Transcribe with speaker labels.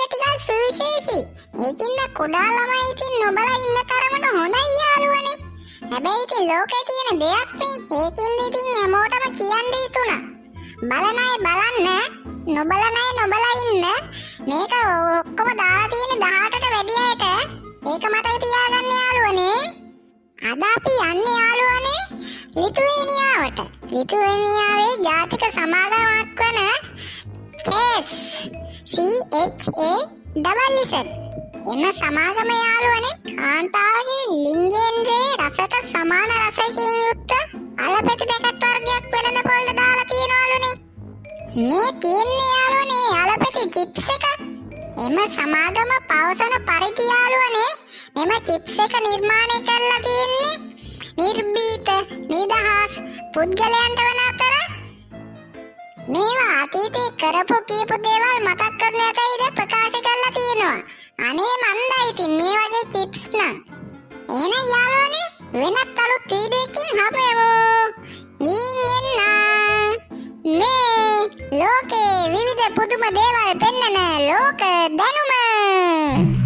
Speaker 1: ටිකක් සුවිශේෂී. ඒකින්ද කුඩා ළමයි ඉතින් නොබලා ඉන්න තරමට හොඳයි යාළුවනේ. හැබැයි ඉතින් ලෝකේ තියෙන දෙයක් නේ. ඒකින්ද ඉතින් හැමෝටම කියන්න හිතුණා. බලන අය බලන්න, නොබලන අය නොබලා ඉන්න. මේක ඔක්කොම දාලා තියෙන 18ට වැඩි අයට ඒක මතක තියාගන්න යාළුවනේ. අද අපි යන්නේ යාළුවනේ ලිතුවේනියාවට. ලිතුවේනියාවේ ජාතික සමාගමක් වන CHA එම සමාගම යාළුවනේ කාන්තාවගේ ලිංගේන්ද්‍රයේ රසට සමාන රසයකින් යුක්ත අලපැති පැකට් වර්ගයක් වෙළඳ පොළට දාලා තියෙනවලුනේ. මේ තියෙන්නේ යාළුවනේ අලපැති චිප්ස් එක. එම සමාගම පවසන පරිදි යාළුවනේ මෙම චිප්ස් එක නිර්මාණය කරලා තියෙන්නේ නිර්භීත නිදහස් පුද්ගලයන්ට වන අතර මේවා අතීතේ කරපු කීප දේවල් මතක් කරන එකයිද ප්‍රකාශ කරලා තියෙනවා. අනේ මන්දයි ඉතින් මේ වගේ චිප්ස් නම්. එහෙනම් යාළුවනේ වෙනත් අලුත් වීඩියෝ එකකින් හමුවෙමු. ගිහින් එන්න. මේ ලෝකේ විවිධ පුදුම දේවල් පෙන්වන ලෝක දැනුම.